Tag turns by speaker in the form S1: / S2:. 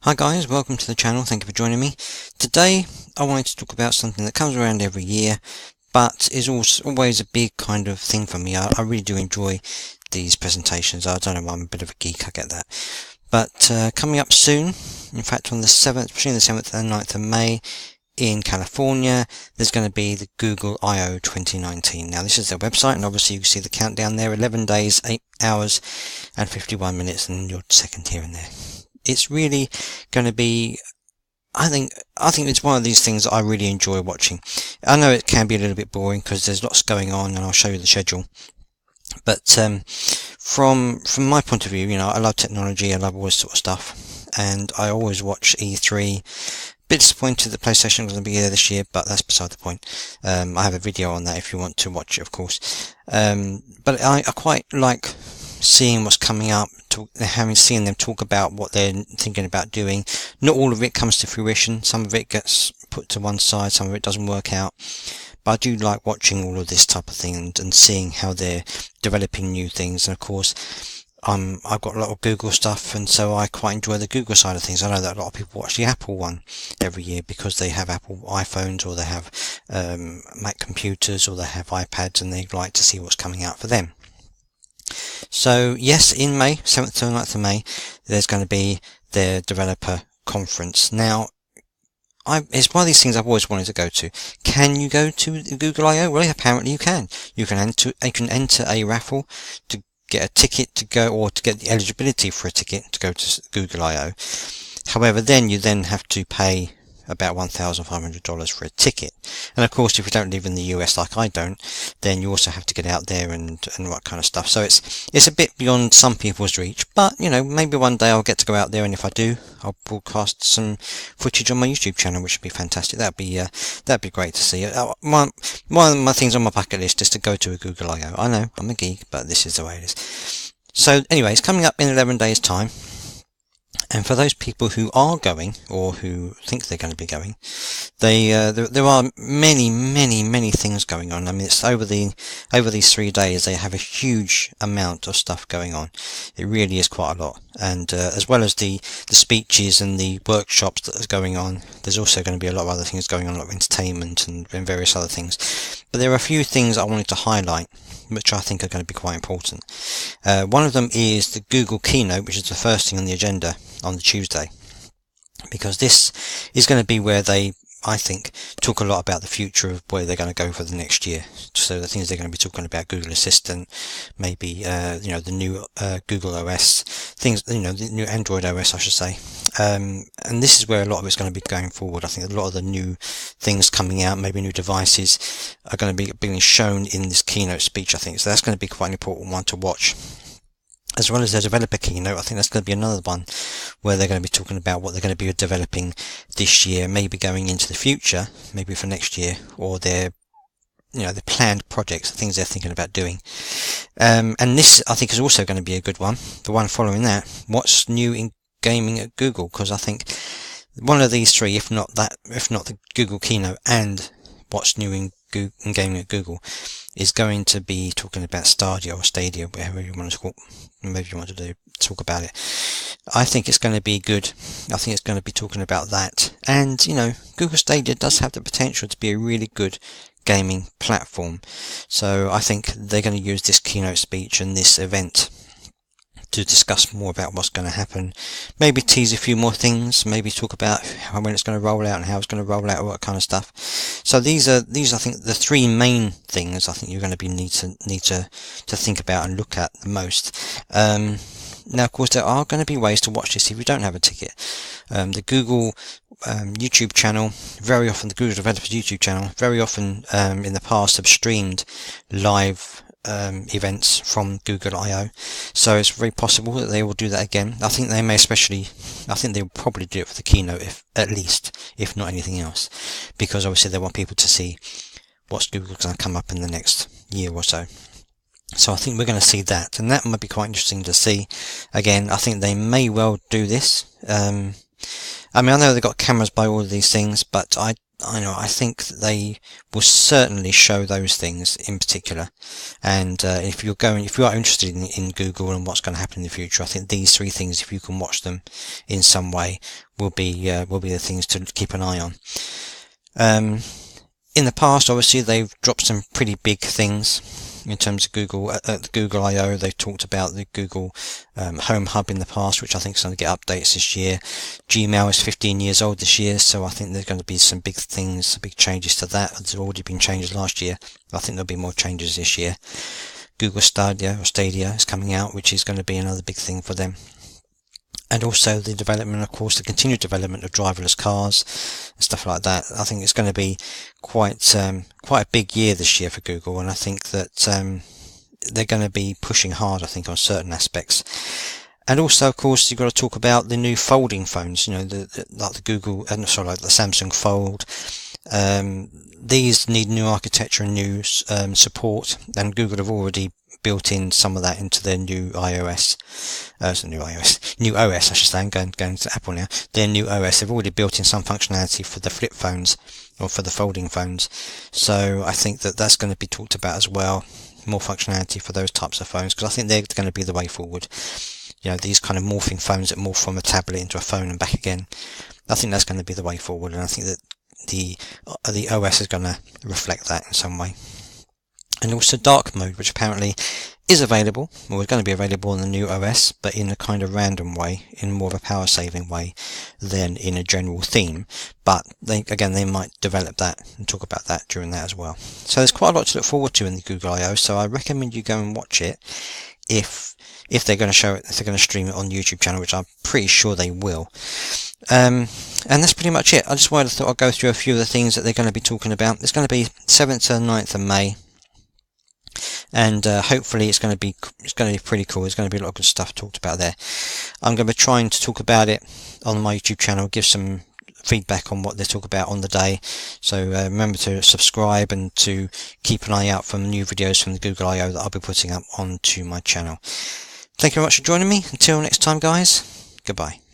S1: Hi guys, welcome to the channel, thank you for joining me. Today I wanted to talk about something that comes around every year but is also always a big kind of thing for me. I really do enjoy these presentations. I don't know, I'm a bit of a geek, I get that. But coming up soon, in fact on the 7th, between the 7th and 9th of May in California, there's going to be the Google I/O 2019. Now this is their website and obviously you can see the countdown there, 11 days, 8 hours and 51 minutes and your second here and there. It's really going to be, I think it's one of these things that I really enjoy watching. I know it can be a little bit boring because there's lots going on and I'll show you the schedule. But from my point of view, you know, I love technology, I love all this sort of stuff. And I always watch E3. Bit disappointed that PlayStation was going to be there this year, but that's beside the point. I have a video on that if you want to watch it, of course. But I quite like seeing what's coming up, seeing them talk about what they're thinking about doing. Not all of it comes to fruition. Some of it gets put to one side, some of it doesn't work out. But I do like watching all of this type of thing and seeing how they're developing new things. And of course, I've got a lot of Google stuff, and so I quite enjoy the Google side of things. I know that a lot of people watch the Apple one every year because they have Apple iPhones or they have Mac computers or they have iPads and they like to see what's coming out for them. So yes, in May, 7th to 9th of May, there's going to be their developer conference. Now, it's one of these things I've always wanted to go to. Can you go to Google I/O? Well, apparently you can. You can enter a raffle to get a ticket to go, or to get the eligibility for a ticket to go to Google I/O. However, then you have to pay about $1,500 for a ticket. And of course, if you don't live in the US like I don't, then you also have to get out there and what kind of stuff. So it's a bit beyond some people's reach, but you know, maybe one day I'll get to go out there, and if I do, I'll broadcast some footage on my YouTube channel, which would be fantastic. That'd be great to see. One of my things on my bucket list is to go to a Google I/O. I know I'm a geek, but this is the way it is. So anyway, it's coming up in 11 days time. And for those people who are going, or who think they're going to be going, there are many things going on. I mean, it's over these 3 days, they have a huge amount of stuff going on. It really is quite a lot. And as well as the speeches and the workshops that are going on, there's also going to be a lot of other things going on, a lot of entertainment and various other things. But there are a few things I wanted to highlight, which I think are going to be quite important. One of them is the Google keynote, which is the first thing on the agenda on the Tuesday, because this is going to be where they, I think, talk a lot about the future of where they're going to go for the next year. So the things they're going to be talking about, Google Assistant, maybe you know, the new Google OS, things, you know, the new Android OS, I should say. And this is where a lot of it's going to be going forward. I think a lot of the new things coming out, maybe new devices, are going to be being shown in this keynote speech, I think. So that's going to be quite an important one to watch. As well as their developer keynote, I think that's going to be another one where they're going to be talking about what they're going to be developing this year, maybe going into the future, maybe for next year, or their, you know, the planned projects, the things they're thinking about doing. And this, I think, is also going to be a good one. The one following that, what's new in gaming at Google? Because I think one of these three, if not the Google keynote and what's new in gaming at Google, is going to be talking about Stadia or Stadia, whatever you want to call it. Maybe you want to talk about it. I think it's going to be good. I think it's going to be talking about that. And, you know, Google Stadia does have the potential to be a really good gaming platform. So I think they're going to use this keynote speech and this event to discuss more about what's going to happen, maybe tease a few more things, maybe talk about when it's going to roll out and how it's going to roll out, all that kind of stuff. So these are I think the three main things I think you're going to need to think about and look at the most. Now of course there are going to be ways to watch this if you don't have a ticket. The Google YouTube channel, very often the Google Developers YouTube channel, very often in the past have streamed live events from Google I/O, so it's very possible that they will do that again. I think they will probably do it for the keynote, if not anything else, because obviously they want people to see what's Google going to come up in the next year or so. So I think we're going to see that, and that might be quite interesting to see. Again, I think they may well do this. I mean, I know they've got cameras by all of these things, but I think that they will certainly show those things in particular. And if you are interested in Google and what's going to happen in the future, I think these three things, if you can watch them in some way, will be the things to keep an eye on. In the past, obviously, they've dropped some pretty big things in terms of Google. At the Google I/O, they've talked about the Google Home Hub in the past, which I think is going to get updates this year. Gmail is 15 years old this year, so I think there's going to be some big things, some big changes to that. There's already been changes last year. I think there'll be more changes this year. Google Stadia is coming out, which is going to be another big thing for them. And also the development, of course, the continued development of driverless cars and stuff like that. I think it's going to be quite a big year this year for Google, and I think that they're going to be pushing hard, I think, on certain aspects. And also, of course, you've got to talk about the new folding phones. Like the Samsung Fold. These need new architecture and new support, and Google have already built in some of that into their new OS, I should say. I'm going to Apple now. Their new OS, they've already built in some functionality for the flip phones, or for the folding phones. So I think that that's going to be talked about as well. More functionality for those types of phones, because I think they're going to be the way forward. These kind of morphing phones that morph from a tablet into a phone and back again. I think that's going to be the way forward, and I think that the OS is going to reflect that in some way. And also dark mode, which apparently is available, or is going to be available in the new OS, but in a kind of random way, in more of a power saving way than in a general theme. But they might develop that and talk about that during that as well. So there's quite a lot to look forward to in the Google I/O, so I recommend you go and watch it if they're going to show it, if they're going to stream it on the YouTube channel, which I'm pretty sure they will. And that's pretty much it. I just thought I'd go through a few of the things that they're going to be talking about. It's going to be 7th to 9th of May. And hopefully it's going to be pretty cool. There's going to be a lot of good stuff talked about there. I'm going to be trying to talk about it on my YouTube channel, give some feedback on what they talk about on the day. So remember to subscribe and to keep an eye out for new videos from the Google I/O that I'll be putting up onto my channel. Thank you very much for joining me. Until next time, guys. Goodbye.